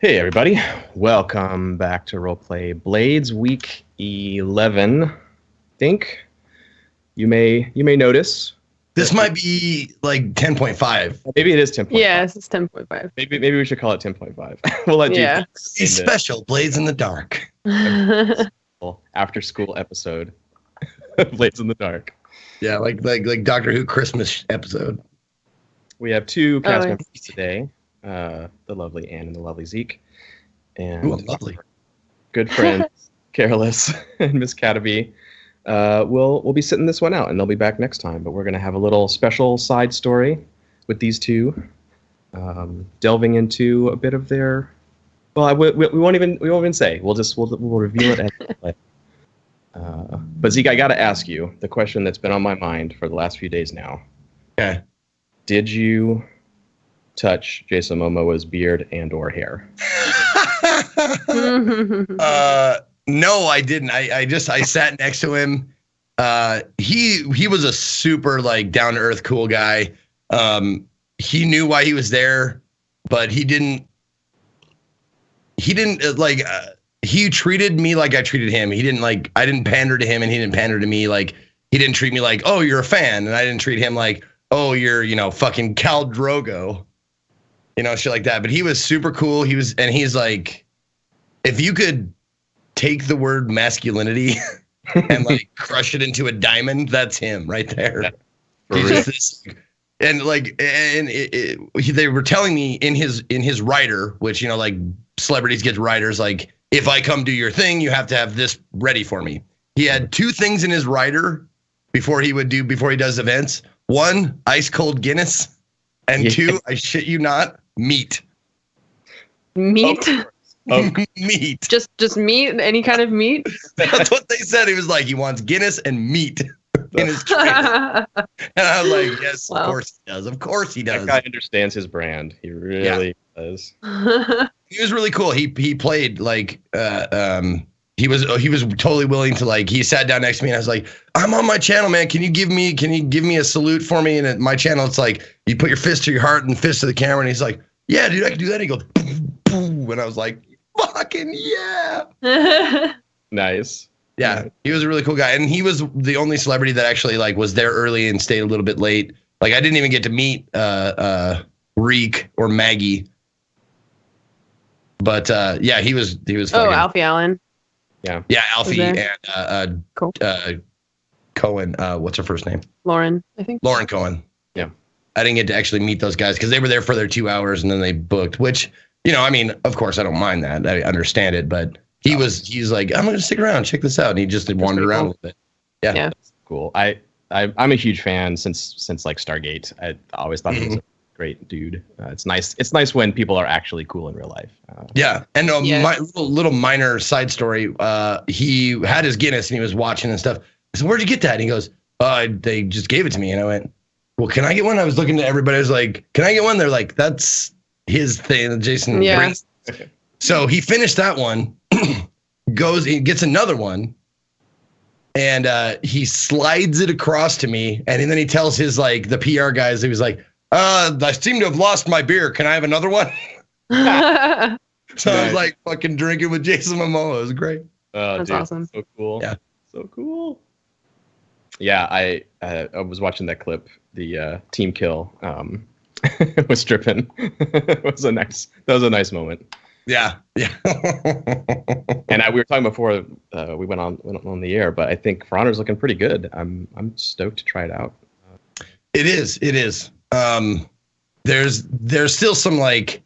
Hey everybody, welcome back to Roleplay Blades Week 11. I think you may notice this might be like 10.5. Maybe it is 10.5. Yes, it's 10.5. Maybe we should call it 10.5. We'll let you. Yeah. A special Blades in the Dark. After school episode. Blades in the Dark. Yeah, like Doctor Who Christmas episode. We have two cast members today. The lovely Anne and the lovely Zeke. And Ooh, lovely. Good friends, Careless and Miss Cataby. We'll be sitting this one out, and they'll be back next time. But we're going to have a little special side story with these two, delving into a bit of their. Well, we won't even say. We'll reveal it as we play. But Zeke, I got to ask you the question that's been on my mind for the last few days now. Okay. Did you touch Jason Momoa's beard and/or hair? No, I didn't. I sat next to him. He was a super like down to earth cool guy. He knew why he was there, but he didn't he treated me like I treated him. I didn't pander to him and he didn't pander to me. Like he didn't treat me like, oh, you're a fan, and I didn't treat him like, oh, you're, fucking Khal Drogo. Shit like that. But he was super cool. He's like, if you could take the word masculinity and like crush it into a diamond, that's him right there. He's just this, and they were telling me in his rider, which, like celebrities get riders, like, if I come do your thing, you have to have this ready for me. He had two things in his rider before he does events. One, ice cold Guinness, and two, I shit you not, meat. Meat? Meat. Just meat? Any kind of meat? That's what they said. He was like, he wants Guinness and meat in his drink. And I was like, yes, well, of course he does. Of course he does. That guy understands his brand. He really does. He was really cool. He played like he was totally willing to, like, he sat down next to me and I was like, I'm on my channel, man. Can you give me a salute for me? And at my channel, it's like, you put your fist to your heart and fist to the camera. And he's like, yeah, dude, I can do that. And he goes, boom, boom. And I was like, fucking yeah. Nice. Yeah. He was a really cool guy. And he was the only celebrity that actually like was there early and stayed a little bit late. Like I didn't even get to meet Reek or Maggie. But yeah, he was fucking, Alfie Allen. Yeah, Alfie and Cohen. What's her first name? Lauren, I think. Lauren Cohen. Yeah. I didn't get to actually meet those guys because they were there for their 2 hours and then they booked, which, I mean, of course I don't mind that. I understand it, but he's like, I'm going to stick around, check this out. And he just wandered around a little bit. Yeah. That's cool. I'm a huge fan since like Stargate. I always thought he was a great dude. It's nice when people are actually cool in real life. Yeah. And my little minor side story, he had his Guinness and he was watching and stuff. I said, where'd you get that? And he goes, they just gave it to me. And I went, well, can I get one? I was looking to everybody. I was like, can I get one? They're like, that's his thing. Jason brings. So he finished that one, he gets another one, and he slides it across to me. And then he tells his, like, the PR guys, he was like, I seem to have lost my beer. Can I have another one? So I was like fucking drinking with Jason Momoa. It was great. That's awesome. So cool. Yeah. So cool. Yeah, I was watching that clip, the team kill with stripping. That was a nice moment. Yeah. Yeah. And we were talking before we went on the air, but I think For Honor's looking pretty good. I'm stoked to try it out. It is. There's still some like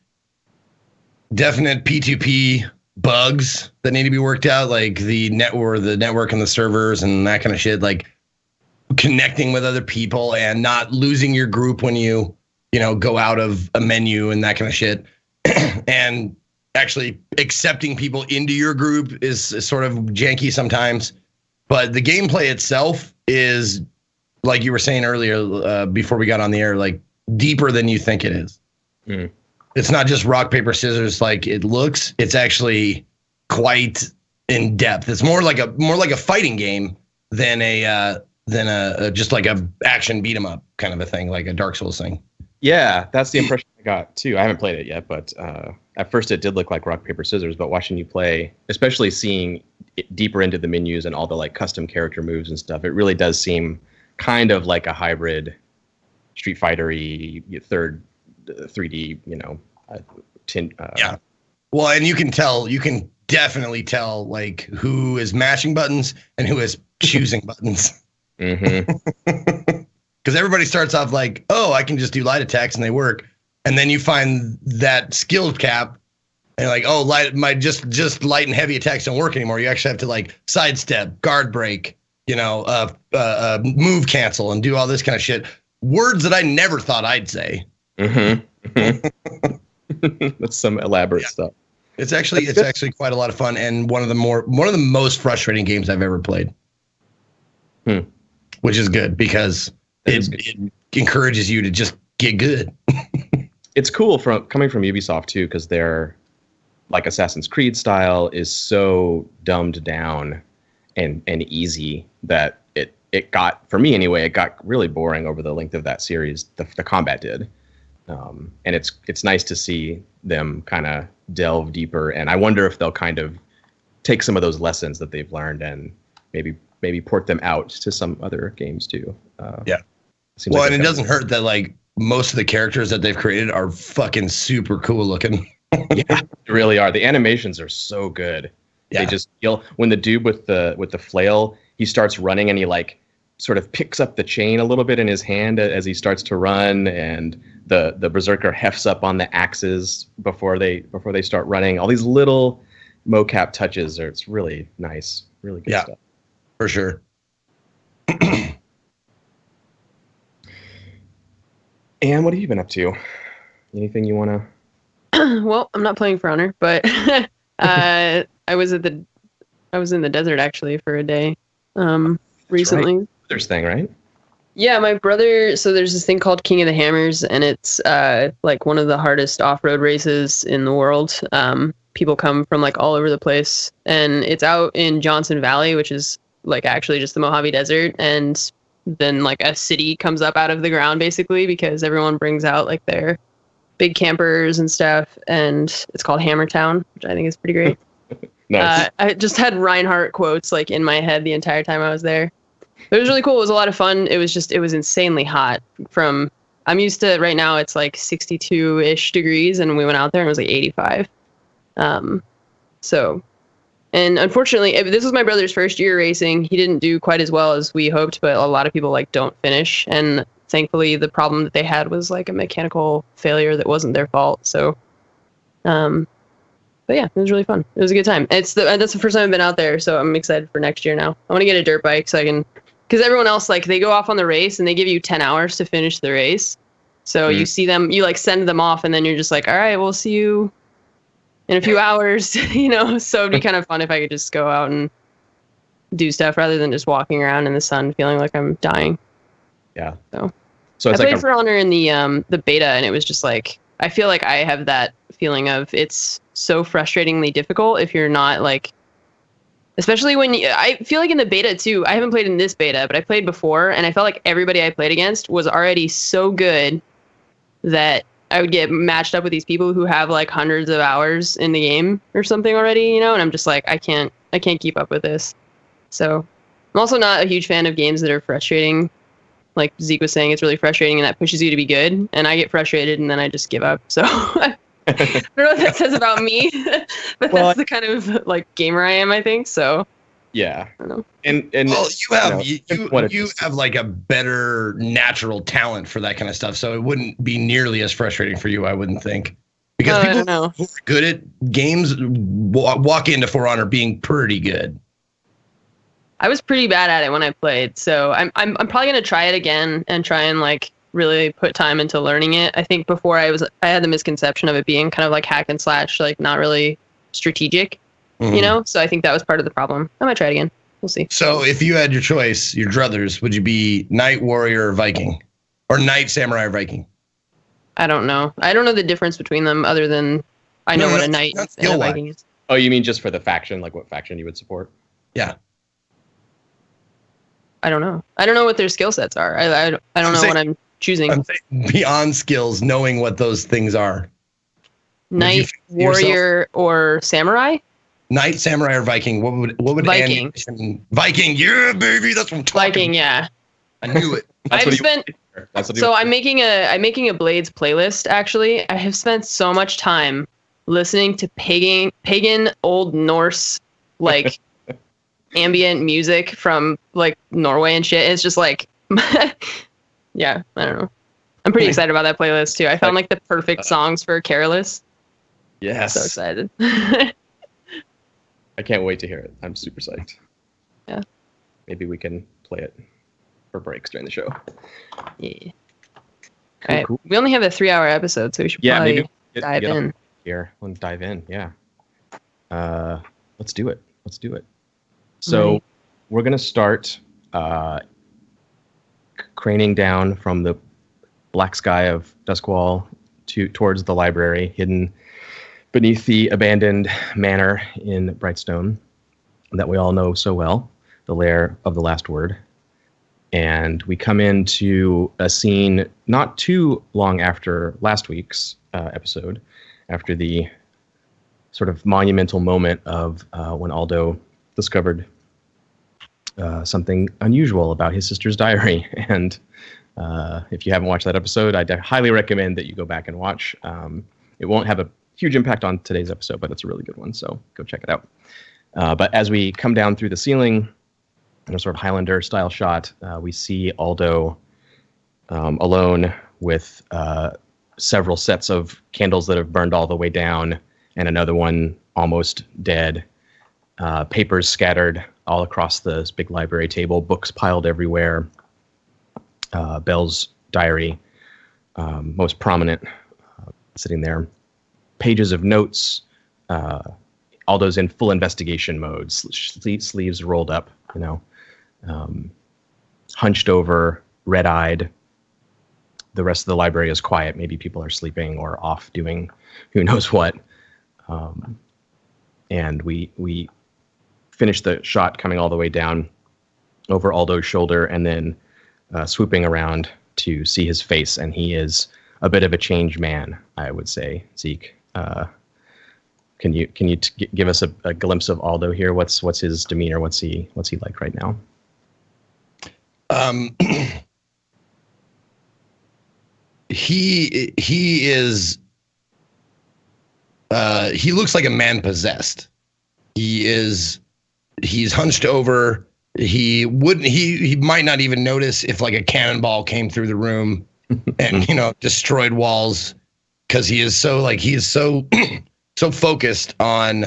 definite P2P bugs that need to be worked out, like the network and the servers and that kind of shit, like connecting with other people and not losing your group when you go out of a menu and that kind of shit. And actually accepting people into your group is sort of janky sometimes. But the gameplay itself is, like you were saying earlier, before we got on the air, like deeper than you think it is. Mm. It's not just rock, paper, scissors like it looks. It's actually quite in depth. It's more like a fighting game than a just like a action beat 'em up kind of a thing, like a Dark Souls thing. Yeah, that's the impression I got too. I haven't played it yet, but at first it did look like rock, paper, scissors, but watching you play, especially seeing it deeper into the menus and all the like custom character moves and stuff, it really does seem kind of like a hybrid Street Fighter-y third 3D, yeah. Well, and you can definitely tell like who is mashing buttons and who is choosing buttons. Mm-hmm. Because everybody starts off like, oh, I can just do light attacks and they work. And then you find that skill cap and you're like, oh, just light and heavy attacks don't work anymore. You actually have to like sidestep, guard break, move cancel and do all this kind of shit. Words that I never thought I'd say. Mm-hmm. That's some elaborate stuff. It's actually quite a lot of fun and one of the most frustrating games I've ever played. Which is good because it encourages you to just get good. It's cool coming from Ubisoft too, because their like Assassin's Creed style is so dumbed down and easy that it got, for me anyway, it got really boring over the length of that series. The combat did, and it's nice to see them kind of delve deeper. And I wonder if they'll kind of take some of those lessons that they've learned and maybe port them out to some other games too. Yeah. Well, and it doesn't hurt that like most of the characters that they've created are fucking super cool looking. Yeah, they really are. The animations are so good. Yeah. They just feel when the dude with the flail, he starts running and he like sort of picks up the chain a little bit in his hand as he starts to run, and the berserker hefts up on the axes before they start running. All these little mocap touches it's really nice, really good stuff. For sure. Anne, what have you been up to? Anything you want to? Well, I'm not playing For Honor, but I was in the desert actually for a day recently. Right. There's thing, right? Yeah, my brother. So there's this thing called King of the Hammers, and it's like one of the hardest off-road races in the world. People come from like all over the place, and it's out in Johnson Valley, which is like actually just the Mojave Desert, and then like a city comes up out of the ground basically because everyone brings out like their big campers and stuff, and it's called Hammertown, which I think is pretty great. Nice. I just had Reinhardt quotes like in my head the entire time I was there. It was really cool. It was a lot of fun. It was insanely hot. I'm used to right now it's like 62-ish degrees, and we went out there and it was like 85. And unfortunately, this was my brother's first year racing. He didn't do quite as well as we hoped, but a lot of people like don't finish. And thankfully, the problem that they had was like a mechanical failure that wasn't their fault. So, but yeah, it was really fun. It was a good time. That's the first time I've been out there, so I'm excited for next year now. I want to get a dirt bike so I can, because everyone else like they go off on the race and they give you 10 hours to finish the race. So you see them, you like send them off, and then you're just like, all right, we'll see you in a few hours, so it'd be kind of fun if I could just go out and do stuff rather than just walking around in the sun feeling like I'm dying. Yeah. So it's I played For Honor in the beta, and it was just like, I feel like I have that feeling of it's so frustratingly difficult if you're not like, especially when I feel like in the beta too, I haven't played in this beta, but I played before, and I felt like everybody I played against was already so good that I would get matched up with these people who have like hundreds of hours in the game or something already, and I'm just like, I can't keep up with this. So I'm also not a huge fan of games that are frustrating. Like Zeke was saying, it's really frustrating, and that pushes you to be good. And I get frustrated, and then I just give up. So I don't know what that says about me, but that's the kind of like gamer I am, I think. So yeah, I don't know. And well, you have like a better natural talent for that kind of stuff, so it wouldn't be nearly as frustrating for you, I wouldn't think, because people who are good at games walk into For Honor being pretty good. I was pretty bad at it when I played, so I'm probably gonna try it again and try and like really put time into learning it. I think before I had the misconception of it being kind of like hack and slash, like not really strategic. So I think that was part of the problem. I might try it again. We'll see. So if you had your choice, your druthers, would you be knight, warrior, or Viking? Or knight, samurai, or Viking? I don't know. I don't know the difference between them other than I know what a knight and a Viking is. Oh, you mean just for the faction, like what faction you would support? Yeah. I don't know. I don't know what their skill sets are. I don't know what I'm choosing. I'm saying beyond skills, knowing what those things are. Knight, fancy yourself? warrior, or samurai? Knight, samurai, or Viking? What would Viking. Viking, yeah, baby, that's what I'm talking. Viking, yeah. I knew it. I'm making a Blades playlist. Actually, I have spent so much time listening to pagan Old Norse like ambient music from like Norway and shit. It's just like, yeah, I don't know. I'm pretty excited about that playlist too. I found like the perfect songs for Careless. Yes. So excited. I can't wait to hear it. I'm super psyched. Yeah. Maybe we can play it for breaks during the show. Yeah. All right. Cool. We only have a 3-hour episode, so we should probably dive in. Here, let's dive in. Yeah. Let's do it. So we're gonna start craning down from the black sky of Duskwall towards the library, hidden beneath the abandoned manor in Brightstone that we all know so well, the lair of the last word. And we come into a scene not too long after last week's episode, after the sort of monumental moment of when Aldo discovered something unusual about his sister's diary. And if you haven't watched that episode, I highly recommend that you go back and watch. It won't have a huge impact on today's episode, but it's a really good one, so go check it out. But as we come down through the ceiling, in a sort of Highlander style shot, we see Aldo alone with several sets of candles that have burned all the way down, and another one almost dead. Papers scattered all across this big library table, books piled everywhere. Belle's diary, most prominent, sitting there. Pages of notes. Aldo's in full investigation mode, sleeves rolled up, hunched over, red-eyed. The rest of the library is quiet. Maybe people are sleeping or off doing who knows what. And we finish the shot coming all the way down over Aldo's shoulder and then swooping around to see his face. And he is a bit of a changed man, I would say. Zeke, can you give us a glimpse of Aldo here? What's his demeanor? What's he like right now? He is. He looks like a man possessed. He's hunched over. He might not even notice if like a cannonball came through the room and destroyed walls, because he is so so focused on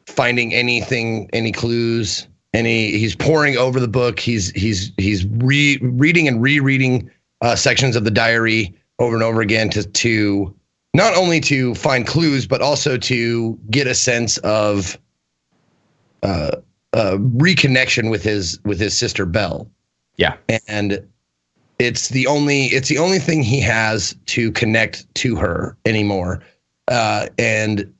finding anything, any clues, he's poring over the book. He's reading and rereading sections of the diary over and over again to not only to find clues, but also to get a sense of reconnection with his sister Belle. Yeah. And it's the only thing he has to connect to her anymore. And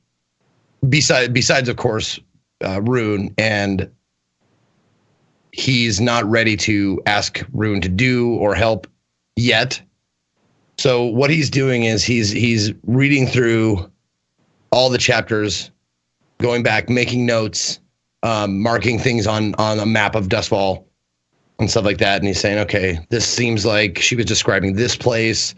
besides of course, Rune, and he's not ready to ask Rune to do or help yet. So what he's doing is he's reading through all the chapters, going back, making notes, marking things on a map of Dustfall and stuff like that. And he's saying, okay, this seems like she was describing this place,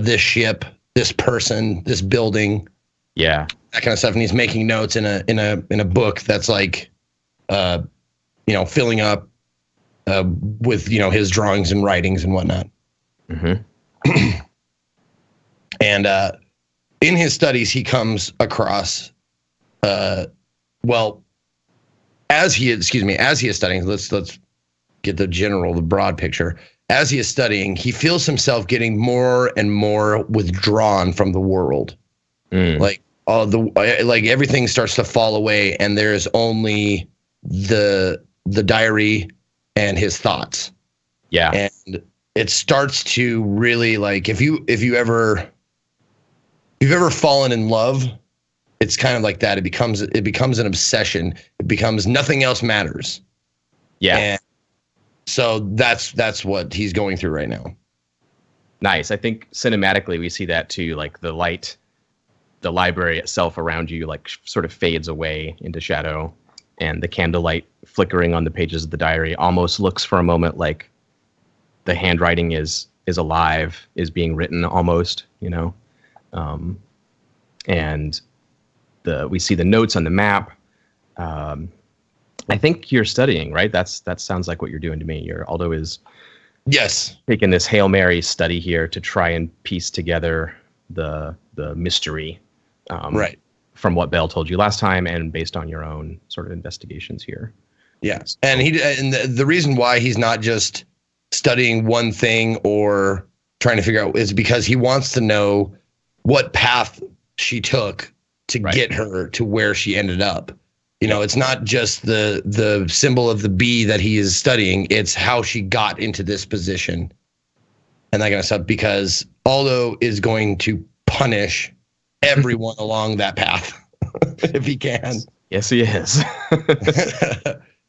this ship, this person, this building. Yeah. That kind of stuff. And he's making notes in a book that's like, filling up with, his drawings and writings and whatnot. Mm-hmm. And in his studies, he comes across, as he is studying, let's get the broad picture. As he is studying, he feels himself getting more and more withdrawn from the world. Like everything starts to fall away, and there's only the diary and his thoughts. Yeah. And it starts to really, like, if you've ever fallen in love, it's kind of like that. It becomes an obsession. It becomes nothing else matters. Yeah. And so that's what he's going through right now. Nice. I think cinematically we see that too, like the light the library itself around you like sort of fades away into shadow, and the candlelight flickering on the pages of the diary almost looks for a moment like the handwriting is alive, is being written almost, you know. And we see the notes on the map. I think you're studying, right? That sounds like what you're doing to me. Aldo is taking this Hail Mary study here to try and piece together the mystery, right, from what Belle told you last time and based on your own sort of investigations here. Yes, and the reason why he's not just studying one thing or trying to figure out is because he wants to know what path she took to get her to where she ended up. You know, it's not just the symbol of the bee that he is studying, it's how she got into this position and that kind of stuff, because Aldo is going to punish everyone along that path if he can. Yes, he is.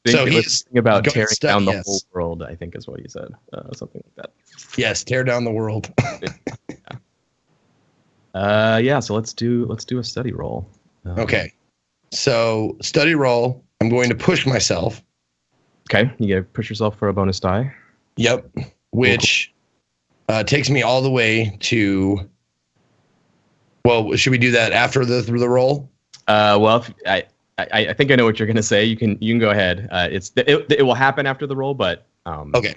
So he's thinking about tearing down the whole world, I think is what he said. Something like that. Yes, tear down the world. So let's do a study roll. Okay. So study roll, I'm going to push myself. Okay, you gotta push yourself for a bonus die. Yep. Which takes me all the way to. Well, should we do that after the roll? Well, I think I know what you're gonna say. You can go ahead. It will happen after the roll, but okay.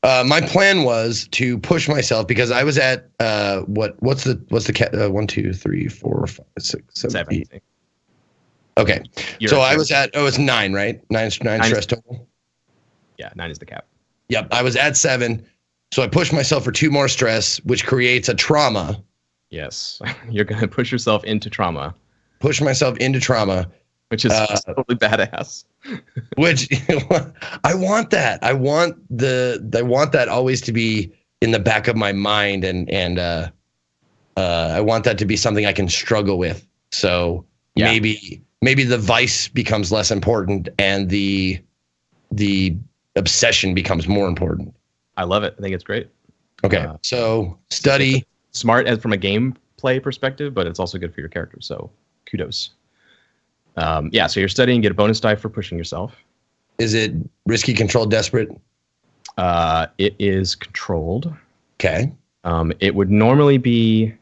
My plan was to push myself because I was at what's the 1, 2, 3, 4, 5, 6, 7, 8. Okay, so I was at it's 9, right? Nine stress total. Yeah, 9 is the cap. Yep, I was at 7, so I pushed myself for 2 more stress, which creates a trauma. Yes, you're gonna push yourself into trauma. Push myself into trauma, which is totally badass. Which I want that. I want that always to be in the back of my mind, and I want that to be something I can struggle with. So maybe the vice becomes less important and the obsession becomes more important. I love it. I think it's great. Okay, so study. Smart as from a gameplay perspective, but it's also good for your character. So kudos. So you're studying, get a bonus die for pushing yourself. Is it risky, controlled, desperate? It is controlled. Okay. It would normally be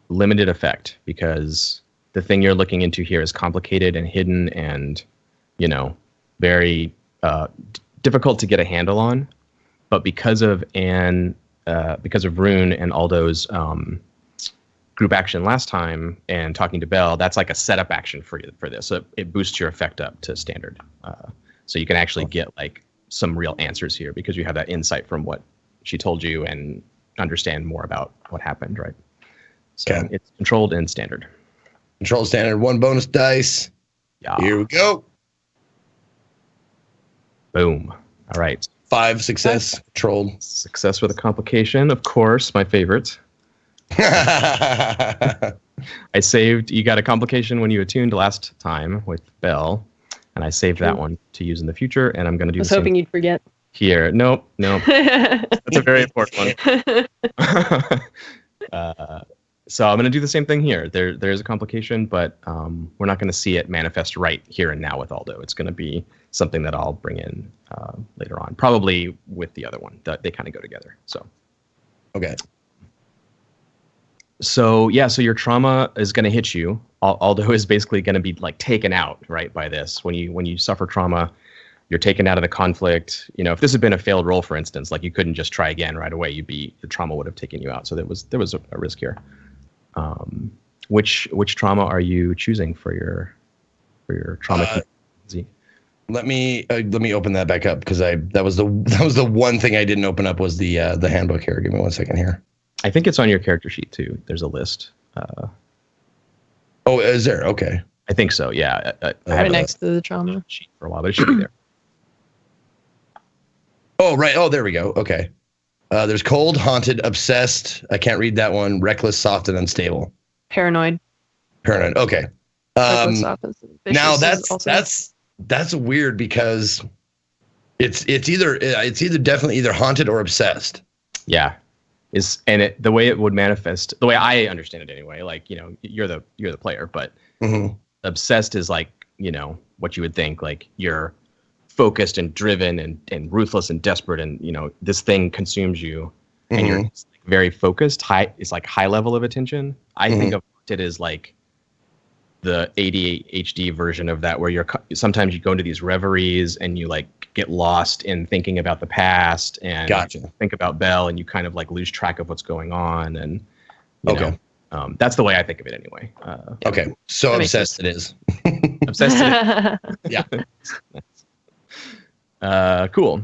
limited effect because the thing you're looking into here is complicated and hidden and, very difficult to get a handle on. But because of Rune and Aldo's group action last time and talking to Belle, that's like a setup action for this. So it boosts your effect up to standard. So you can actually get like some real answers here because you have that insight from what she told you and understand more about what happened, right? So it's controlled and standard. Controlled standard, 1 bonus dice. Yeah. Here we go. Boom. All right. 5 success. Controlled. Success with a complication, of course, my favorite. I saved. You got a complication when you attuned last time with Belle, and I saved that one to use in the future. And I'm going to do. I was hoping you'd forget. Here, nope. That's a very important one. So I'm going to do the same thing here. There's a complication, but we're not going to see it manifest right here and now with Aldo. It's going to be something that I'll bring in later on, probably with the other one. They kind of go together. So. Okay. So your trauma is going to hit you. Aldo is basically going to be like taken out, right, by this. When you suffer trauma, you're taken out of the conflict. If this had been a failed roll, for instance, like you couldn't just try again right away. The trauma would have taken you out. So there was a risk here. Which trauma are you choosing for your trauma? Let me open that back up because that was the one thing I didn't open up was the handbook here. Give me 1 second here. I think it's on your character sheet too. There's a list. Oh, is there? Okay. I think so. Yeah. I right next to the trauma sheet for a while, but it should be there. Oh, right. Oh, there we go. Okay. There's cold, haunted, obsessed. I can't read that one. Reckless, soft, and unstable. Paranoid. Okay. Now that's weird because it's definitely either haunted or obsessed. Yeah. the way it would manifest, the way I understand it anyway, like, you know, you're the player, but obsessed is like, you know, what you would think, like you're focused and driven and ruthless and desperate, and, you know, this thing consumes you and you're very focused. It's like high level of attention. I think of it as like the ADHD version of that, where sometimes you go into these reveries and you like get lost in thinking about the past and think about Belle, and you kind of like lose track of what's going on. And you know, that's the way I think of it anyway. Okay, so obsessed it is. Obsessed it is. Yeah. Cool.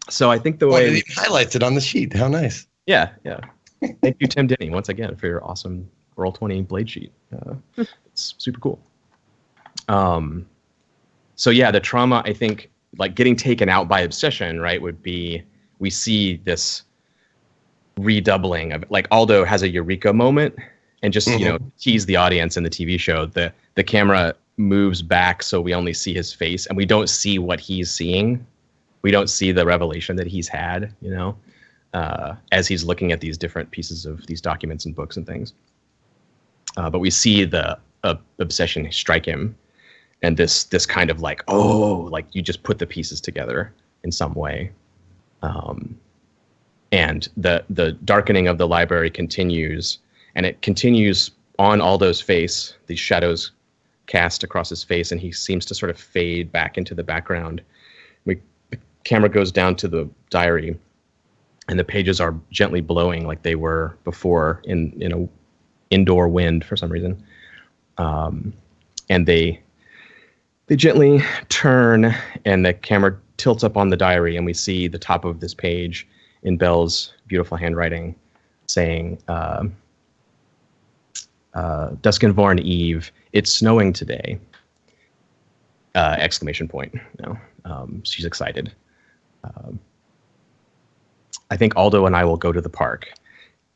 So I think the way it highlights it on the sheet. How nice. Yeah. Thank you, Tim Denny, once again for your awesome Roll20 blade sheet. It's super cool. So yeah, the trauma, I think, like getting taken out by obsession, right, would be, we see this redoubling of, like, Aldo has a eureka moment, and just, you know, tease the audience in the TV show, the camera moves back so we only see his face, and we don't see what he's seeing. We don't see the revelation that he's had, you know, as he's looking at these different pieces of these documents and books and things. But we see the obsession strike him, and this kind of like, like you just put the pieces together in some way. And the darkening of the library continues, and it continues on Aldo's face, these shadows cast across his face, and he seems to sort of fade back into the background. The camera goes down to the diary, and the pages are gently blowing like they were before in a indoor wind for some reason. And they gently turn, and the camera tilts up on the diary, and we see the top of this page in Belle's beautiful handwriting saying, Duskenvorn Eve, it's snowing today. Exclamation point. You know, she's excited. I think Aldo and I will go to the park.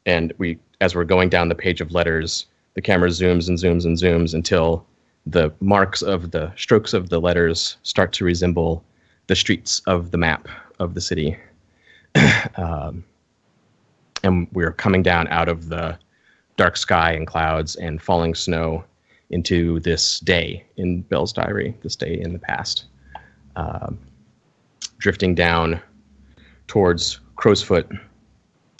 And as we're going down the page of letters, the camera zooms and zooms and zooms until the marks of the strokes of the letters start to resemble the streets of the map of the city. And we're coming down out of the dark sky and clouds and falling snow into this day in Belle's diary, this day in the past. Drifting down towards Crowsfoot,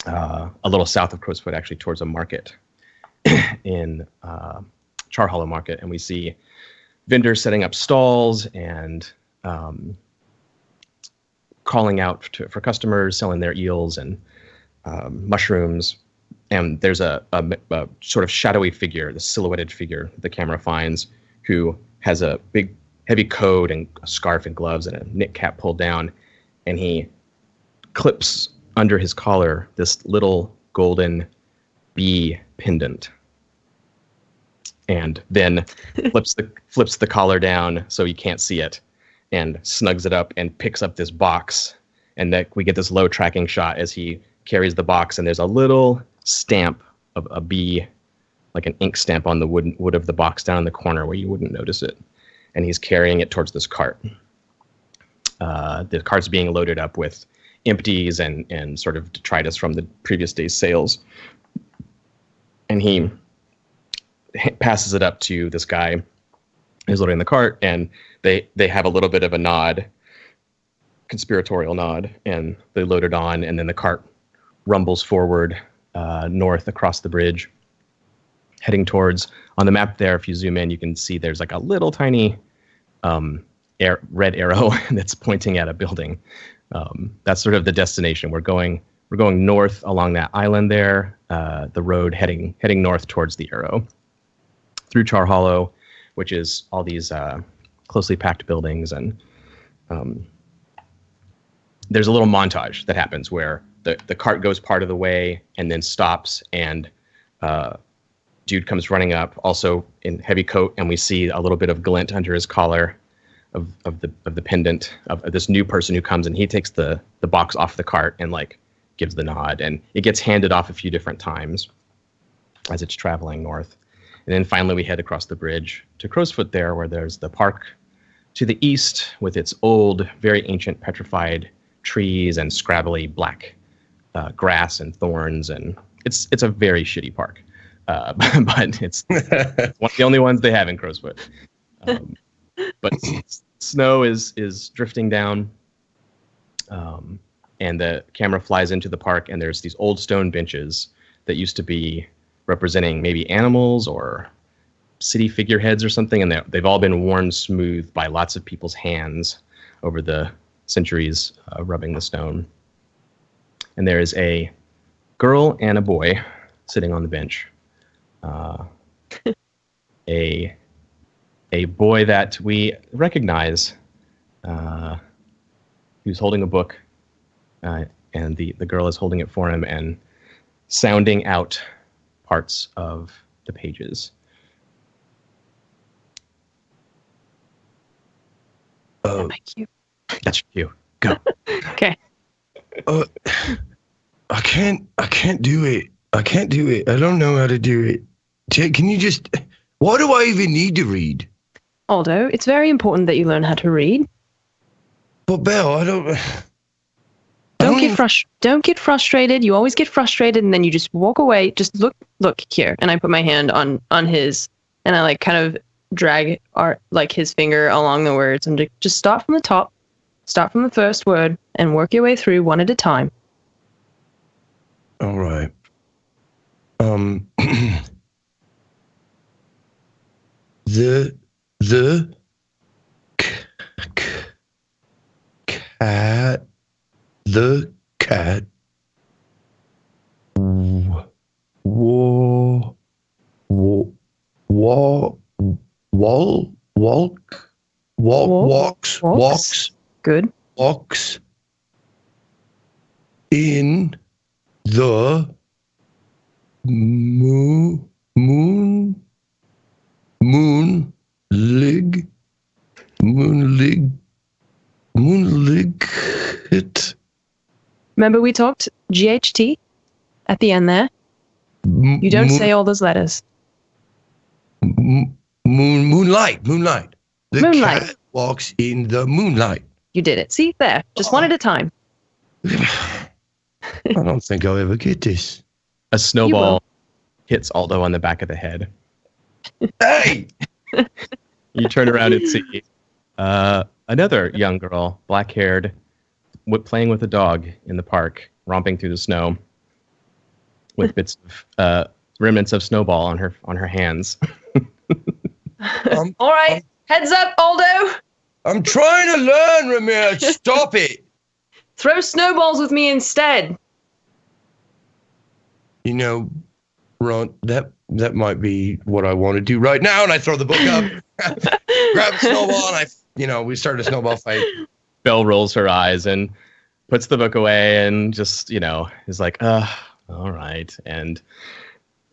a little south of Crowsfoot, actually, towards a market in Char Hollow Market. And we see vendors setting up stalls and calling out for customers, selling their eels and mushrooms. And there's a sort of shadowy figure, the silhouetted figure the camera finds, who has a big, heavy coat and a scarf and gloves and a knit cap pulled down. And he clips under his collar this little golden bee pendant, and then flips the collar down so you can't see it, and snugs it up and picks up this box. And that we get this low tracking shot as he carries the box, and there's a little stamp of a bee, like an ink stamp on the wood of the box down in the corner where you wouldn't notice it. And he's carrying it towards this cart. The cart's being loaded up with empties and sort of detritus from the previous day's sales. And he passes it up to this guy who's loading the cart, and they have a little bit of a nod, conspiratorial nod, and they load it on, and then the cart rumbles forward north across the bridge, heading towards, on the map there, if you zoom in, you can see there's like a little tiny red arrow that's pointing at a building. That's sort of the destination. We're going north along that island there, the road heading north towards the arrow, through Char Hollow, which is all these closely packed buildings. And there's a little montage that happens where the cart goes part of the way and then stops, and dude comes running up, also in heavy coat, and we see a little bit of glint under his collar of the pendant of this new person who comes, and he takes the box off the cart and like gives the nod, and it gets handed off a few different times as it's traveling north. And then finally we head across the bridge to Crowsfoot there, where there's the park to the east with its old, very ancient petrified trees and scrabbly black grass and thorns, and it's a very shitty park. But it's one of the only ones they have in Crowsfoot. But snow is drifting down, and the camera flies into the park, and there's these old stone benches that used to be representing maybe animals or city figureheads or something, and they've all been worn smooth by lots of people's hands over the centuries, rubbing the stone. And there is a girl and a boy sitting on the bench. A boy that we recognize, who's holding a book, and the girl is holding it for him and sounding out parts of the pages. Thank you. That's you. Go. Okay. I can't do it. I can't do it. I don't know how to do it. Can you just... Why do I even need to read? Aldo, it's very important that you learn how to read. But Belle, I don't... Don't get frustrated. You always get frustrated, and then you just walk away. Just look here. And I put my hand on his, and I like kind of drag his finger along the words, and just start from the top, start from the first word, and work your way through one at a time. All right. The cat. The cat walks Good. Walks in the moonlit. Remember we talked GHT at the end there? You don't say all those letters. Moonlight. The Moonlight. cat walks in the moonlight. You did it. See? There. Just one at a time. I don't think I'll ever get this. A snowball hits Aldo on the back of the head. Hey! You turn around and see another young girl, black-haired, playing with a dog in the park, romping through the snow with bits of remnants of snowball on her hands. All right, heads up, Aldo. I'm trying to learn, Ramir. Stop it. Throw snowballs with me instead. You know, Ron, that might be what I want to do right now. And I throw the book up, grab a snowball, and we start a snowball fight. Belle rolls her eyes and puts the book away and just, is like, all right. And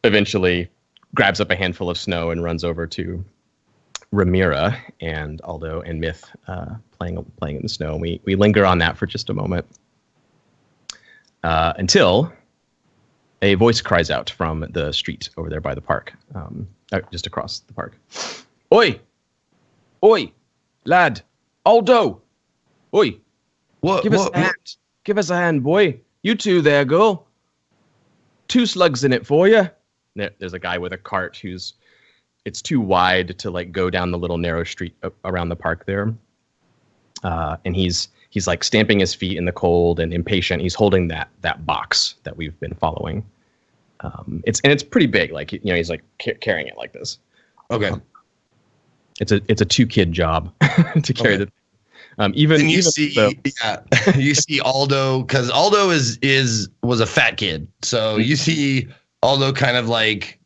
eventually grabs up a handful of snow and runs over to Ramira and Aldo and Myth playing in the snow. We linger on that for just a moment until a voice cries out from the street over there by the park, just across the park. Oi, lad, Aldo, oi. What? Give us a hand. Give us a hand, boy. You two there, girl. 2 slugs in it for you. There's a guy with a cart it's too wide to go down the little narrow street around the park there. And he's like stamping his feet in the cold and impatient. He's holding that box that we've been following. It's pretty big. He's like carrying it like this. Okay. It's a 2-kid job to carry the. You see Aldo, because Aldo was a fat kid, so you see Aldo kind of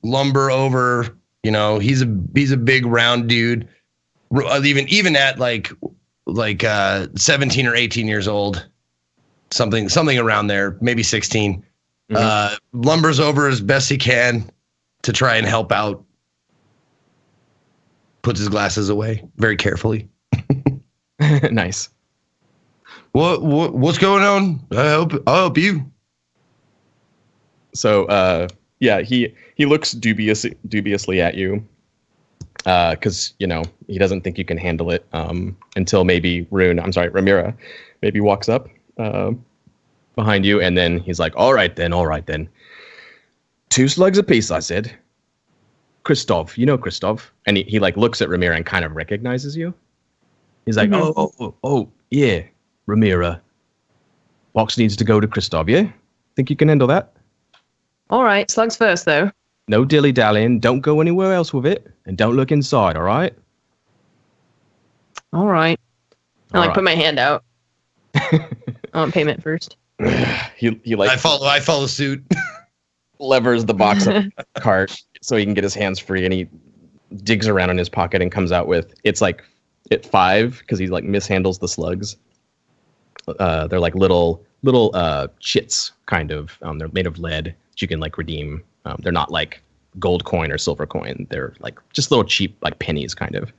lumber over. He's a big round dude, even at 17 or 18 years old, something around there, maybe 16. Lumbers over as best he can to try and help out. Puts his glasses away very carefully. Nice. What's going on? I'll help you. So he looks dubiously at you, because he doesn't think you can handle it until maybe Ramira maybe walks up. behind you, and then he's like, all right then. 2 slugs apiece, I said. Kristoff, you know Kristoff. And he like looks at Ramira and kind of recognizes you. He's like, oh, yeah, Ramira. Box needs to go to Kristoff, yeah? Think you can handle that? All right, slugs first, though. No dilly-dallying. Don't go anywhere else with it. And don't look inside, all right? All right. I All put my hand out. I want payment first. He like I follow suit. levers the box up the cart so he can get his hands free, and he digs around in his pocket and comes out with it's like at 5 because he like mishandles the slugs. They're like little chits kind of. They're made of lead that you can like redeem. They're not like gold coin or silver coin. They're like just little cheap like pennies kind of.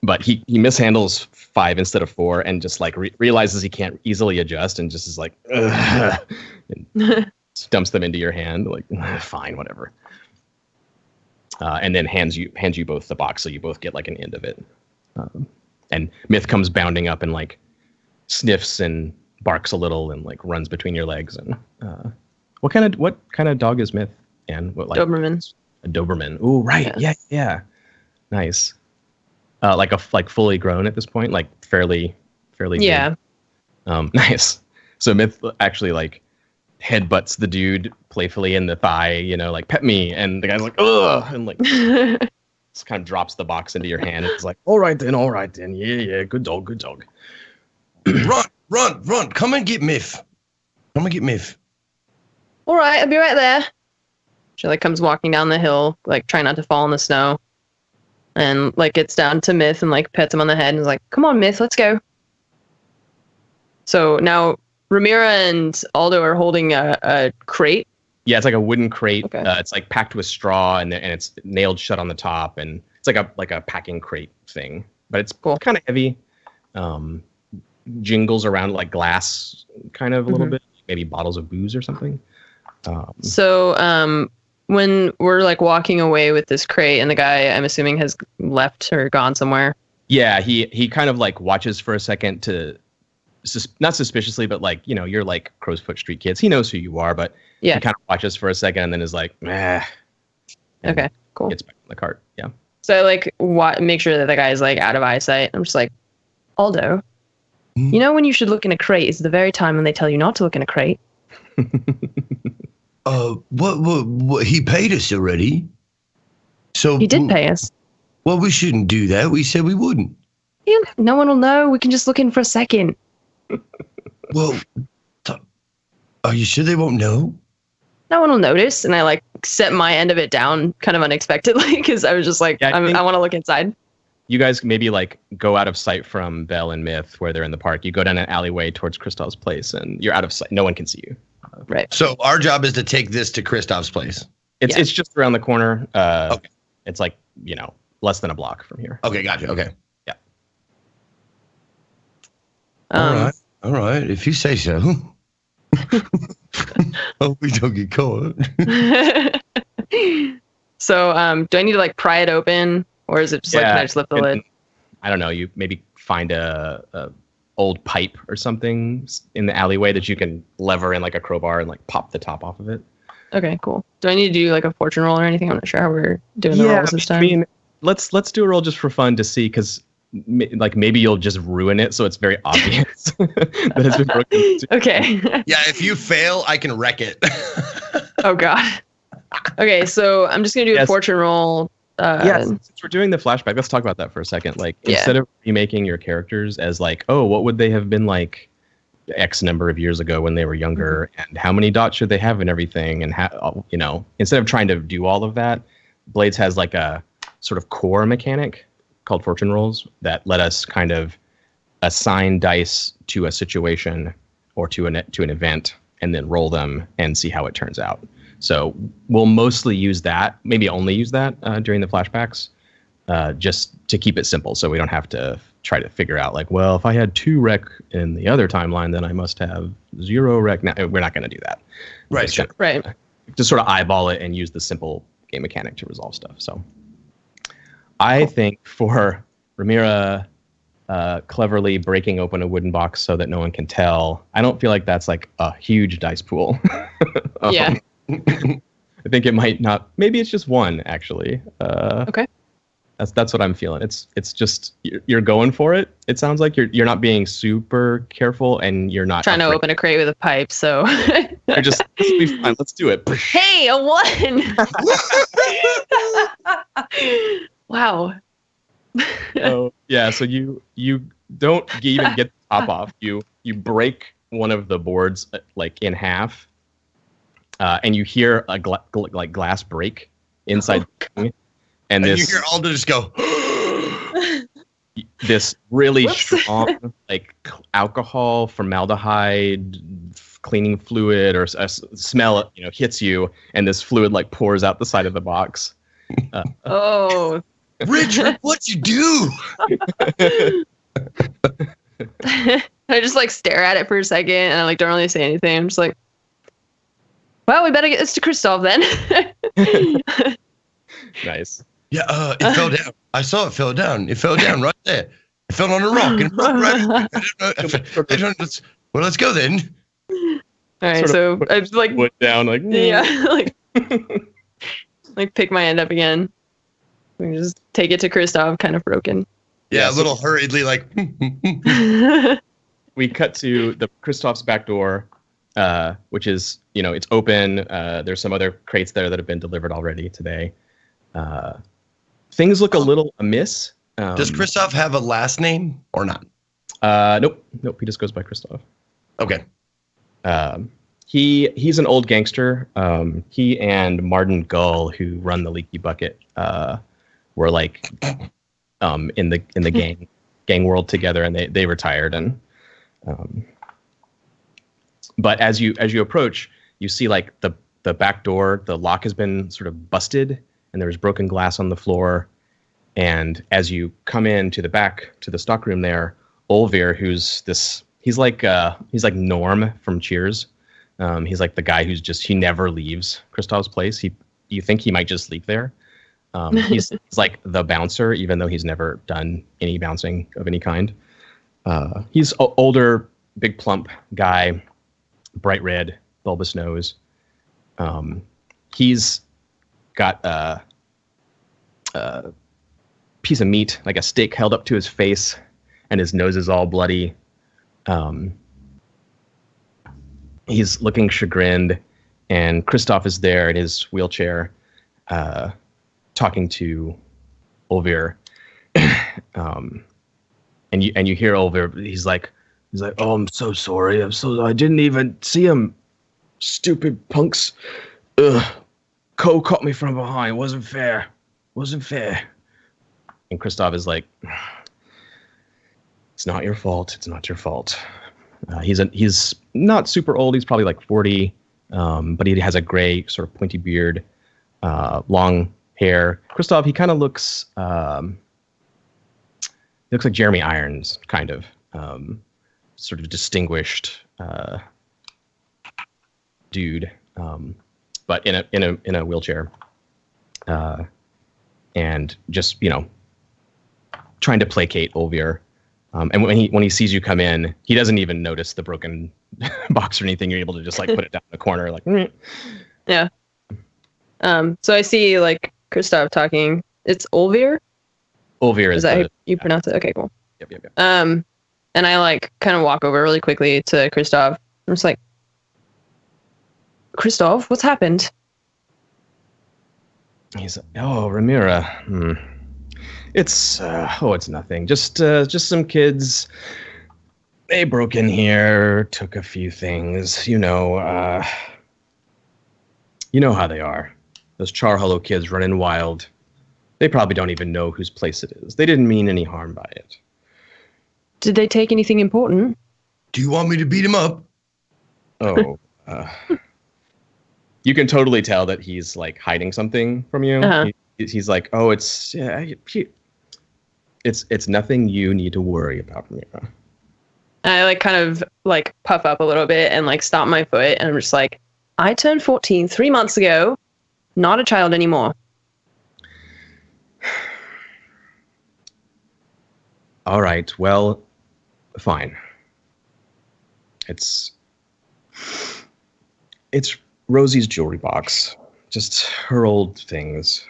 But he mishandles 5 instead of 4 and just like realizes he can't easily adjust and just is like and dumps them into your hand like fine, whatever. And then hands you both the box so you both get like an end of it. And Myth comes bounding up and like sniffs and barks a little and like runs between your legs. And what kind of dog is Myth? And what like Doberman. A Doberman. Ooh, right. Yeah. Nice. Like fully grown at this point, like fairly. Yeah. Good. Nice. So Myth actually like headbutts the dude playfully in the thigh, you know, like pet me, and the guy's like, ugh, and like just kind of drops the box into your hand. And it's like, all right then, yeah, good dog. Run! Come and get Myth. All right, I'll be right there. She like comes walking down the hill, like trying not to fall in the snow, and like gets down to Myth and like pets him on the head and is like, "Come on, Myth, let's go." So now Ramira and Aldo are holding a crate. Yeah, it's like a wooden crate. Okay. It's like packed with straw and it's nailed shut on the top, and it's like a packing crate thing, but it's cool. Kind of heavy. Jingles around like glass, kind of a little bit, maybe bottles of booze or something. So when we're like walking away with this crate, and the guy I'm assuming has left or gone somewhere. Yeah, he kind of like watches for a second to. Not suspiciously, but like, you know, you're like Crowsfoot Street kids. He knows who you are, but he kind of watches for a second and then is like, meh. Okay, cool. Gets back in the cart. Yeah. So I like make sure that the guy's like out of eyesight. I'm just like, Aldo, you know when you should look in a crate is the very time when they tell you not to look in a crate. What? He paid us already. So he did pay us. Well, we shouldn't do that. We said we wouldn't. Yeah, no one will know. We can just look in for a second. Well, are you sure they won't know? No one will notice. And I like set my end of it down kind of unexpectedly because I was just like, I want to look inside. You guys maybe like go out of sight from Belle and Myth where they're in the park. You go down an alleyway towards Kristoff's place and you're out of sight. No one can see you. Right. So our job is to take this to Kristoff's place. It's just around the corner. Okay. It's like, you know, less than a block from here. Okay, gotcha. Okay. Yeah. All right. If you say so. Hope we don't get caught. So, do I need to like pry it open, or is it just like can I just lift the lid? I don't know. You maybe find a old pipe or something in the alleyway that you can lever in like a crowbar and like pop the top off of it. Okay, cool. Do I need to do like a fortune roll or anything? I'm not sure how we're doing the rolls this time. I mean, let's do a roll just for fun to see, because like maybe you'll just ruin it so it's very obvious that it's been broken. Okay. Yeah, if you fail, I can wreck it. Oh god. Okay, so I'm just gonna do a fortune roll. Since we're doing the flashback, let's talk about that for a second. Like instead of remaking your characters as like, oh, what would they have been like X number of years ago when they were younger, and how many dots should they have and everything, and how, you know, instead of trying to do all of that, Blades has like a sort of core mechanic called fortune rolls that let us kind of assign dice to a situation or to an event and then roll them and see how it turns out. So we'll mostly use that, maybe only use that during the flashbacks, just to keep it simple, so we don't have to try to figure out like, well, if I had 2 rec in the other timeline, then I must have 0 rec. Now, we're not going to do that. Right, sure. Right. Just sort of eyeball it and use the simple game mechanic to resolve stuff. So I think for Ramira, cleverly breaking open a wooden box so that no one can tell. I don't feel like that's like a huge dice pool. Yeah. I think it might not. Maybe it's just one actually. Okay. That's what I'm feeling. It's just you're going for it. It sounds like you're not being super careful and you're not Trying to open a crate with a pipe. So You're just this will be fine. Let's do it. hey, a 1. Wow. Oh yeah. So you don't even get the top off. You break one of the boards like in half, and you hear a glass break inside the thing. And you this hear Aldo just go. this really Whoops. strong like alcohol, formaldehyde, cleaning fluid, or a smell hits you, and this fluid like pours out the side of the box. Oh. Richard, what'd you do? I just like stare at it for a second and I like don't really say anything. I'm just like, well, we better get this to Kristoff then. Nice. Yeah, it fell down. I saw it fell down. It fell down right there. It fell on a rock and broke right. I don't know. Well, let's go then. All right, Sort so I just like Put down like yeah, like pick my end up again. We just take it to Kristoff, kind of broken. Yeah, Yeah, a little hurriedly, like. We cut to the Kristoff's back door, which is it's open. There's some other crates there that have been delivered already today. Things look a little amiss. Does Kristoff have a last name or not? Nope. He just goes by Kristoff. Okay. He's an old gangster. He and Martin Gull, who run the Leaky Bucket, were like in the gang world together, and they retired. And but as you approach, you see like the back door, the lock has been sort of busted, and there's broken glass on the floor. And as you come into the back to the stockroom there, Olvir, he's like Norm from Cheers. He's like the guy he never leaves Kristoff's place. You think he might just sleep there. He's like the bouncer, even though he's never done any bouncing of any kind. He's older, big plump guy, bright red, bulbous nose. He's got a piece of meat, like a steak, held up to his face, and his nose is all bloody. He's looking chagrined, and Kristoff is there in his wheelchair, talking to Olvir. And you hear Olvir. He's like, "Oh, I'm so sorry. I didn't even see him. Stupid punks. Cole caught me from behind. Wasn't fair. And Kristoff is like, "It's not your fault. It's not your fault." He's not super old. He's probably like 40, but he has a gray sort of pointy beard, long hair. Kristoff, he kind of looks like Jeremy Irons, kind of sort of distinguished dude, but in a wheelchair, and just trying to placate Olvir. And when he sees you come in, he doesn't even notice the broken box or anything. You're able to just like put it down in the corner, like. Yeah. So I see like Kristoff talking. It's Olvir. Olvir Is that how you pronounce it? Okay, cool. Yep. And I like kind of walk over really quickly to Kristoff. I'm just like, Kristoff, what's happened? He's like, "Oh, Ramira. It's nothing. Just some kids. They broke in here, took a few things. You know how they are. Those Char Hollow kids running wild. They probably don't even know whose place it is. They didn't mean any harm by it." Did they take anything important? Do you want me to beat him up? Oh, you can totally tell that he's like hiding something from you. Uh-huh. He's like, "Oh, it's nothing you need to worry about, Ramira." And I like kind of like puff up a little bit and like stomp my foot, and I'm just like, I turned 14 3 months ago, not a child anymore. All right. Well, fine. It's Rosie's jewelry box. Just her old things.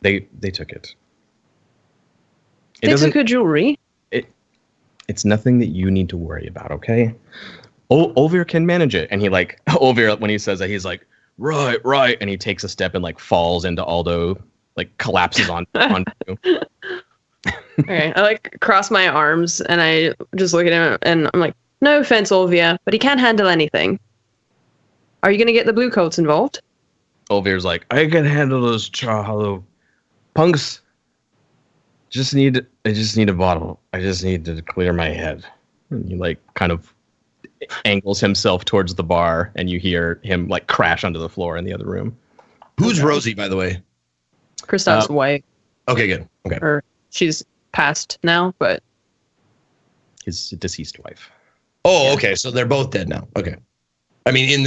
They took it. They took her jewelry. It's nothing that you need to worry about, okay? Olvir can manage it. And he like Olvir, when he says that, he's like, right, and he takes a step and like falls into Aldo, like collapses on you. Okay, I like cross my arms and I just look at him and I'm like, no offense, Olvir, but he can't handle anything. Are you gonna get the blue coats involved? Olvir's like, I can handle those Char Hollow punks. I just need a bottle. I just need to clear my head. And he like kind of angles himself towards the bar, and you hear him like crash onto the floor in the other room. Who's Rosie, by the way? Kristoff's wife. Okay, good. Okay. Or she's passed now, but His deceased wife. Oh, okay. So they're both dead now. Okay. I mean, in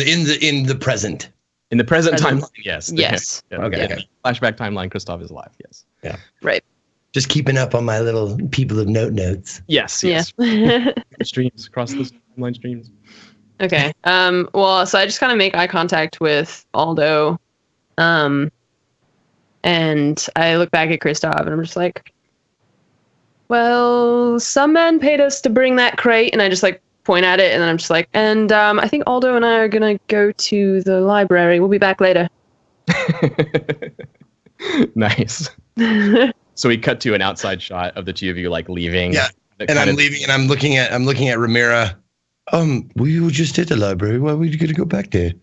the present. In the present timeline, yes. Yes. Yeah, Okay, yeah. okay. Flashback timeline, Kristoff is alive, yes. Yeah. right. Just keeping up on my little people of notes. Yes. Yeah. Streams, across the timeline streams. Okay. Well, so I just kind of make eye contact with Aldo. And I look back at Kristoff and I'm just like, well, some man paid us to bring that crate, and I just like point at it, and then I'm just like, and I think Aldo and I are gonna go to the library. We'll be back later. Nice. So we cut to an outside shot of the two of you like leaving. Yeah. And I'm leaving, and I'm looking at Ramira. We were just at the library. Why were you gonna go back there?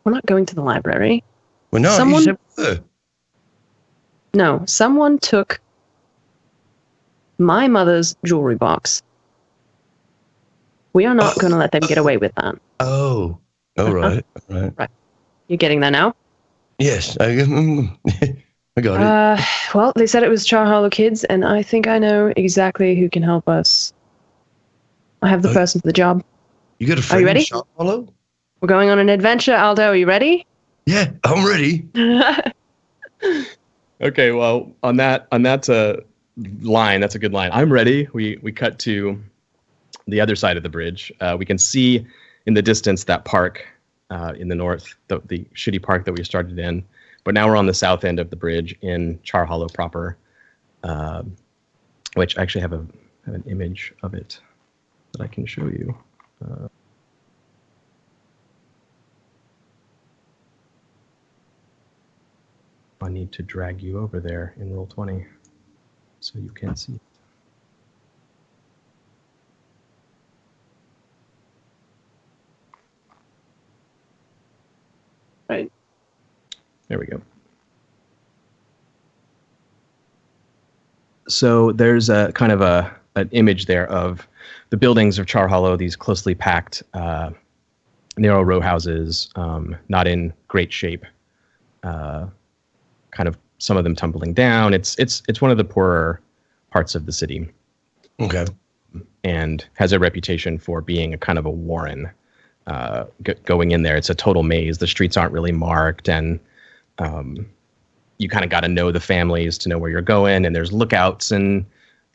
We're not going to the library. Well, no. Someone- You said, No, someone took my mother's jewelry box. We are not going to let them get away with that. Oh. All right. All right. You're getting there now? Yes. I got it. Well, they said it was Char Hollow kids, and I think I know exactly who can help us. I have the person for the job. You got a friend? Are you ready? Char Hollow? We're going on an adventure, Aldo. Are you ready? Yeah, I'm ready. Okay, well, on that line, that's a good line. I'm ready. We cut to the other side of the bridge. We can see in the distance that park in the north, the shitty park that we started in. But now we're on the south end of the bridge in Char Hollow proper, which I actually have an image of it that I can show you. I need to drag you over there in Roll20 so you can see it. Right. There we go. So there's a kind of an image there of the buildings of Char Hollow, these closely packed, narrow row houses, not in great shape. Kind of some of them tumbling down. It's one of the poorer parts of the city. Okay. And has a reputation for being a kind of a warren. Going in there, it's a total maze. The streets aren't really marked, and you kind of got to know the families to know where you're going. And there's lookouts and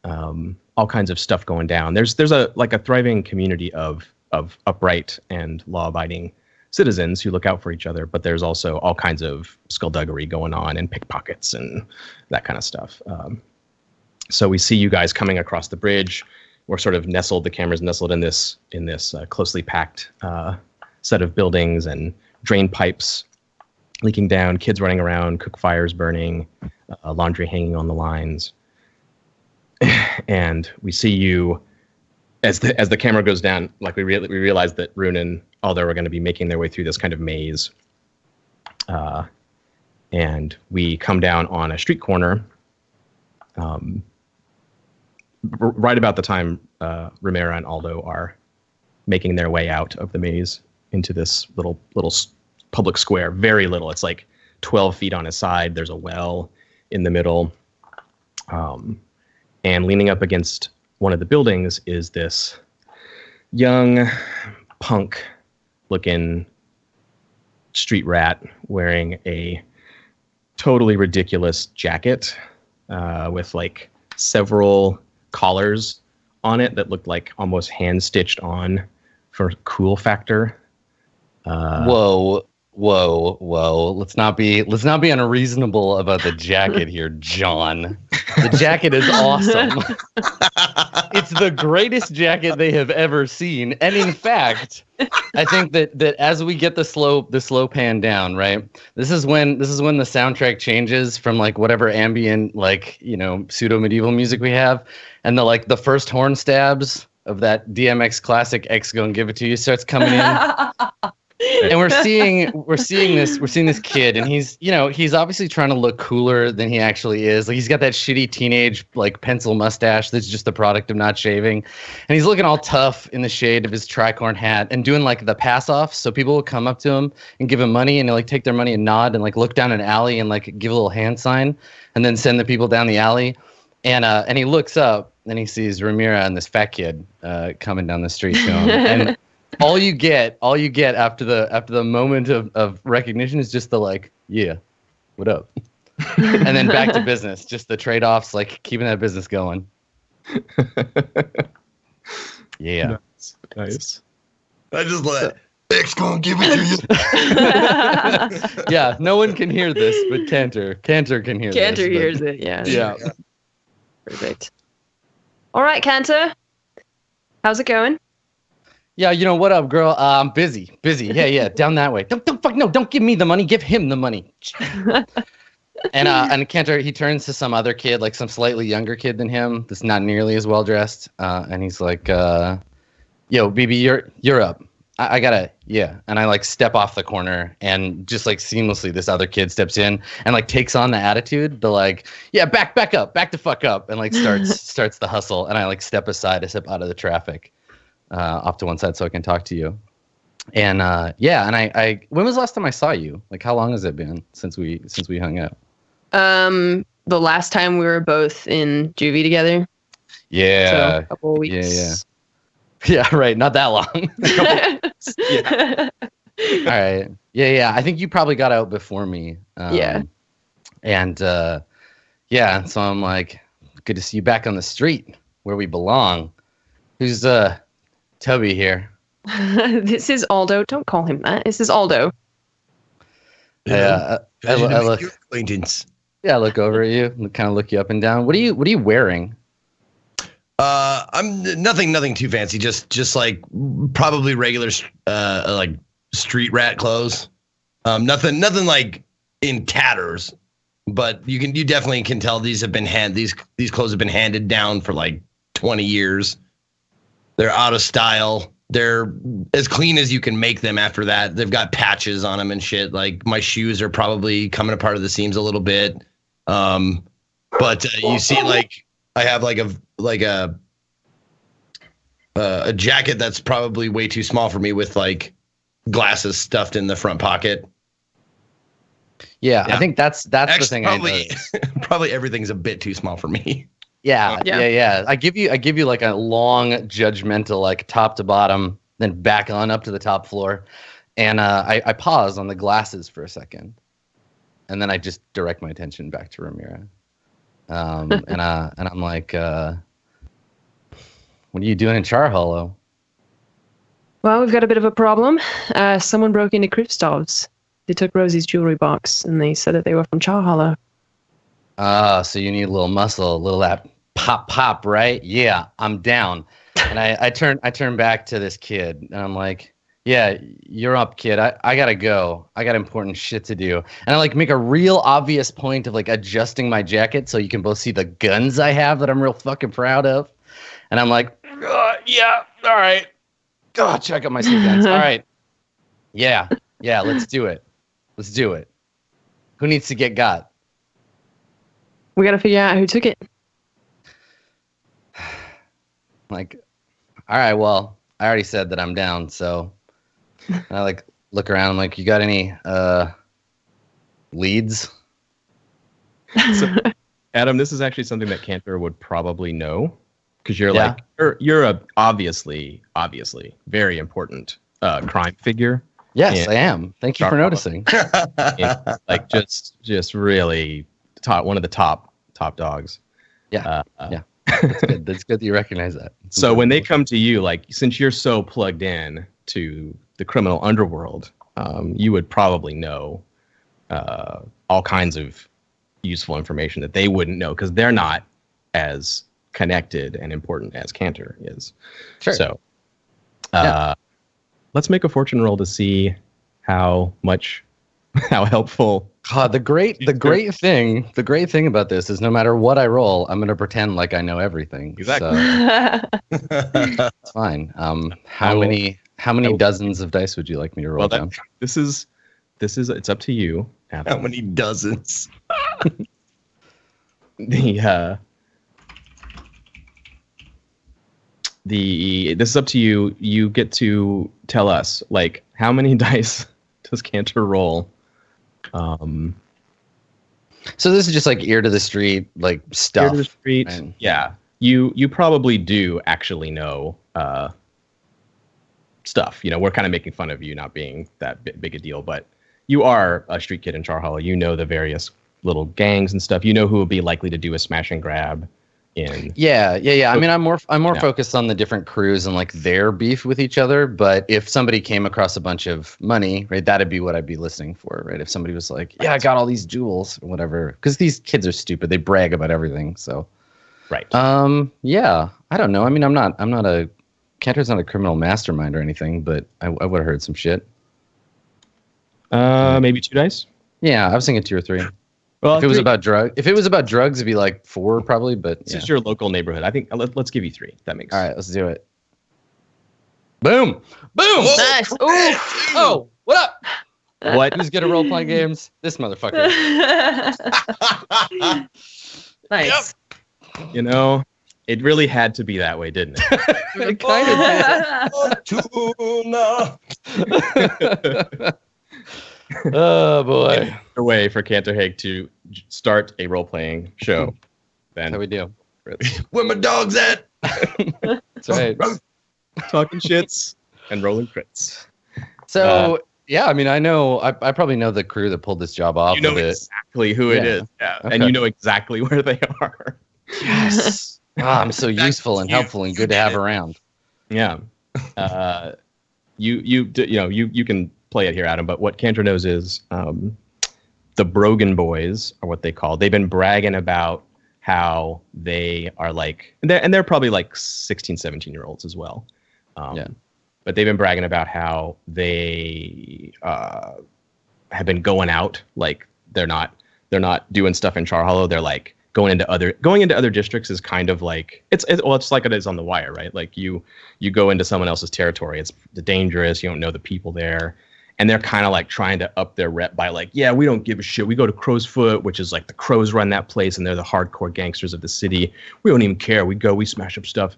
all kinds of stuff going down. There's a thriving community of upright and law-abiding citizens who look out for each other, but there's also all kinds of skullduggery going on and pickpockets and that kind of stuff. So we see you guys coming across the bridge. We're sort of nestled. The camera's nestled in this closely packed set of buildings and drain pipes leaking down, kids running around, cook fires burning, laundry hanging on the lines. And we see you as the camera goes down. Like we realize that Rune and Aldo are going to be making their way through this kind of maze. And we come down on a street corner. Right about the time Ramira and Aldo are making their way out of the maze into this little public square. Very little. It's like 12 feet on a side. There's a well in the middle. And leaning up against one of the buildings is this young punk-looking street rat wearing a totally ridiculous jacket with like several collars on it that looked like almost hand stitched on for cool factor. Whoa. Let's not be unreasonable about the jacket here, John. The jacket is awesome. It's the greatest jacket they have ever seen. And in fact, I think that as we get the slow pan down, right? This is when the soundtrack changes from like whatever ambient, like, you know, pseudo medieval music we have, and the first horn stabs of that DMX classic X Gon Give It To You starts coming in. And we're seeing this kid, and he's obviously trying to look cooler than he actually is. Like, he's got that shitty teenage like pencil mustache that's just the product of not shaving, and he's looking all tough in the shade of his tricorn hat and doing like the pass off. So people will come up to him and give him money, and he'll like take their money and nod and like look down an alley and like give a little hand sign, and then send the people down the alley. And he looks up and he sees Ramira and this fat kid coming down the street to him. And all you get after the moment of recognition is just the like, yeah, what up? And then back to business. Just the trade-offs, like keeping that business going. Yeah. Nice. I just let X gonna give it to you. Yeah, no one can hear this, but Canter can hear this. Canter hears it, yeah. Yeah. Perfect. All right, Canter. How's it going? Yeah, you know, what up, girl? I'm busy. Yeah, down that way. Don't give me the money. Give him the money. And Canter, he turns to some other kid, like some slightly younger kid than him, that's not nearly as well dressed. And he's like, "Yo, BB, you're up. I gotta, yeah." And I like step off the corner, and just like seamlessly, this other kid steps in and like takes on the attitude, the like, "Yeah, back up, back the fuck up," and like starts the hustle. And I like step aside, I step out of the traffic. Off to one side so I can talk to you. And yeah, and I when was the last time I saw you? Like, how long has it been since we hung out? The last time we were both in juvie together. Yeah. So a couple of weeks. Yeah, right. Not that long. Yeah. All right. Yeah. I think you probably got out before me. Yeah. And yeah, so I'm like, good to see you back on the street where we belong. Who's Toby here? This is Aldo. Don't call him that. This is Aldo. Yeah, I look. Acquaintance. Yeah, I look over at you, and kind of look you up and down. What are you wearing? I'm nothing too fancy. Just like probably regular like street rat clothes. Nothing like in tatters. But you definitely can tell these clothes have been handed down for like 20 years. They're out of style. They're as clean as you can make them after that. They've got patches on them and shit. Like, my shoes are probably coming apart of the seams a little bit. But you see, like, I have like a jacket that's probably way too small for me, with like glasses stuffed in the front pocket. Yeah. I think that's actually the thing. Probably, probably everything's a bit too small for me. Yeah. I give you like a long judgmental, like top to bottom, then back on up to the top floor, and I pause on the glasses for a second, and then I just direct my attention back to Ramira, and I'm like, what are you doing in Char Hollow? Well, we've got a bit of a problem. Someone broke into Kristoff's. They took Rosie's jewelry box, and they said that they were from Char Hollow. So you need a little muscle, a little that pop, right? Yeah, I'm down. And I turn back to this kid, and I'm like, yeah, you're up, kid. I gotta go. I got important shit to do. And I like make a real obvious point of like adjusting my jacket so you can both see the guns I have that I'm real fucking proud of. And I'm like, yeah, all right. Go check out my sneak guns. All right. Yeah, let's do it. Who needs to get got? We got to figure out who took it. Like, all right, well, I already said that I'm down, so I like look around. I'm like, you got any leads? So, Adam, this is actually something that Canter would probably know, because you're like you're a obviously very important crime figure. Yes, I am. Thank you for noticing. Like just really one of the top dogs. Yeah. Yeah. That's good. That's good that you recognize that. So when they come to you, like, since you're so plugged in to the criminal underworld, you would probably know all kinds of useful information that they wouldn't know because they're not as connected and important as Canter is. Sure. So let's make a fortune roll to see how helpful. God, the great thing about this is no matter what I roll, I'm gonna pretend like I know everything. Exactly. So it's fine. How many dozens of dice would you like me to roll down? This is it's up to you. How many dozens? This is up to you. You get to tell us, like, how many dice does Canter roll? So this is just like ear to the street, like stuff. Ear to the street. And yeah. You probably do actually know stuff. You know, we're kind of making fun of you not being that big a deal, but you are a street kid in Char Hollow. You know the various little gangs and stuff. You know who will be likely to do a smash and grab in. Yeah. I mean, I'm more focused on the different crews and like their beef with each other. But if somebody came across a bunch of money, right, that'd be what I'd be listening for, right? If somebody was like, "Yeah, I got all these jewels," or whatever, because these kids are stupid. They brag about everything. So, right. Yeah. I don't know. I mean, Canter's not a criminal mastermind or anything, but I would have heard some shit. Maybe 2 dice. Yeah, I was thinking 2 or 3. Well, if it was about drugs, it'd be like 4 probably. But this is your local neighborhood. I think let's give you 3. That makes. All right, let's do it. Boom! Nice. Oh, what up? What? Who's good at role playing games? This motherfucker. Nice. Yep. You know, it really had to be that way, didn't it? It kind of did. Oh boy! A way for Canter Hague to start a role-playing show. That's how we do. Where my dog's at? That's right. Talking shits and rolling crits. So yeah, I mean, I probably know the crew that pulled this job off. You know exactly who it is, Okay. And you know exactly where they are. Yes. I'm so useful and helpful and good to have around. Yeah. You can play it here, Adam, but what Canter knows is the Brogan boys are what they call. They've been bragging about how they are like, and they're probably like 16, 17-year-olds as well. But they've been bragging about how they have been going out. Like they're not doing stuff in Char Hollow. They're like going into other districts is kind of like it's like it is on The Wire, right? Like you go into someone else's territory. It's dangerous. You don't know the people there. And they're kind of like trying to up their rep by like, yeah, we don't give a shit. We go to Crow's Foot, which is like the Crows run that place, and they're the hardcore gangsters of the city. We don't even care. We go, we smash up stuff.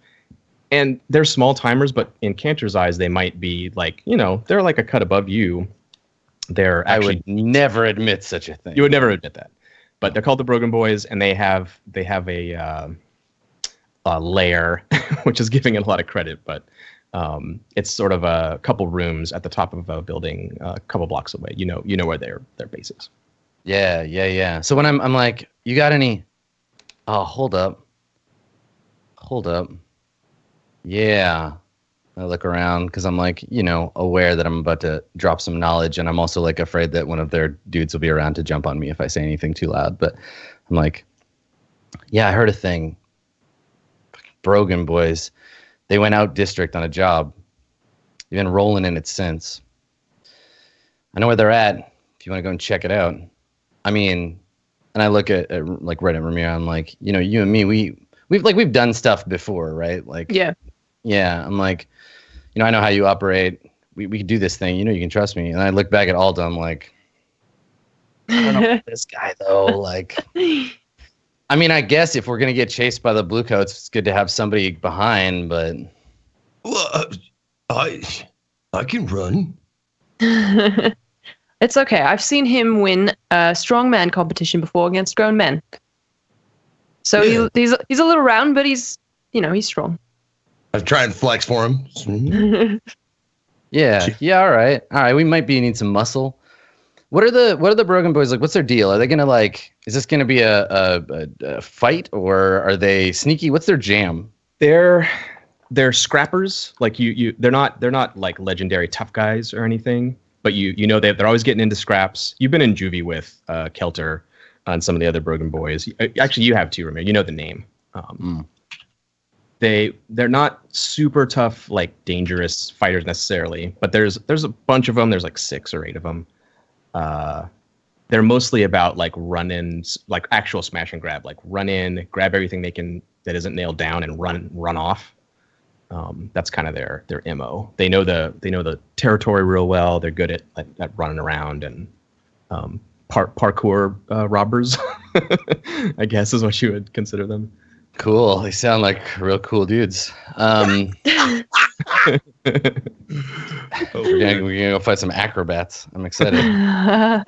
And they're small timers, but in Canter's eyes, they might be like, you know, they're like a cut above you. I would never admit such a thing. You would never admit that. But they're called the Brogan Boys, and they have a lair, which is giving it a lot of credit, but it's sort of a couple rooms at the top of a building, a couple blocks away. You know where their base is. Yeah. So when I'm like, you got any? Oh, hold up. Yeah. I look around because I'm like, aware that I'm about to drop some knowledge, and I'm also like afraid that one of their dudes will be around to jump on me if I say anything too loud. But I'm like, yeah, I heard a thing. Brogan boys. They went out district on a job. They've been rolling in it since. I know where they're at. If you want to go and check it out. I mean, and I look at like Red and Ramiro. I'm like, you and me, we've done stuff before, right? Like, yeah. I'm like, I know how you operate. We can do this thing. You can trust me. And I look back at Aldo. I'm like, I don't know about this guy though. Like. I mean, I guess if we're going to get chased by the Bluecoats, it's good to have somebody behind, but... Well, I can run. It's okay. I've seen him win a strongman competition before against grown men. So yeah. He's a little round, but he's strong. I try and flex for him. Yeah, all right. We might need some muscle. What are the Brogan Boys like? What's their deal? Are they gonna like? Is this gonna be a fight, or are they sneaky? What's their jam? They're scrappers. Like they're not like legendary tough guys or anything. But you know they're always getting into scraps. You've been in juvie with Canter and some of the other Brogan Boys. Actually, you have too, Ramiro. You know the name. They're not super tough, like dangerous fighters necessarily, but there's a bunch of them. There's like 6 or 8 of them. They're mostly about like run-ins, like actual smash and grab, like run in, grab everything they can that isn't nailed down, and run off. That's kind of their MO. They know the territory real well. They're good at running around and parkour robbers, I guess is what you would consider them. Cool. They sound like real cool dudes. We're gonna go fight some acrobats. I'm excited. Yeah,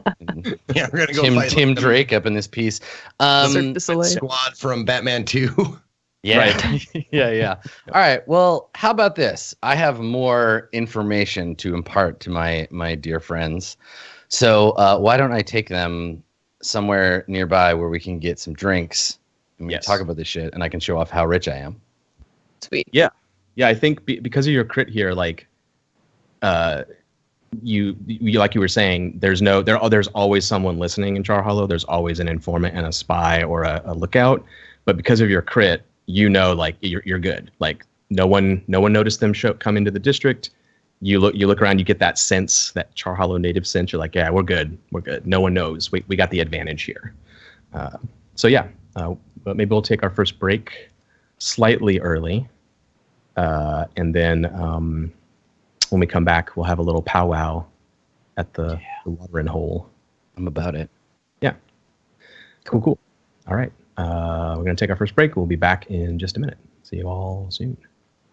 we're gonna go fight Tim Drake up in this piece. Cirque du Soleil. Squad from Batman 2. Yeah. Right. yeah. All right. Well, how about this? I have more information to impart to my dear friends. So why don't I take them somewhere nearby where we can get some drinks and we can talk about this shit, and I can show off how rich I am. Sweet. Yeah. I think because of your crit here, like, you like you were saying, there's always someone listening in Char Hollow. There's always an informant and a spy or a lookout. But because of your crit, like you're good. Like no one noticed them come into the district. You look around, you get that sense, that Char Hollow native sense. You're like, yeah, we're good. No one knows. We got the advantage here. But maybe we'll take our first break slightly early, and then when we come back, we'll have a little powwow at the watering hole. I'm about it. Yeah. Cool. All right. We're going to take our first break. We'll be back in just a minute. See you all soon.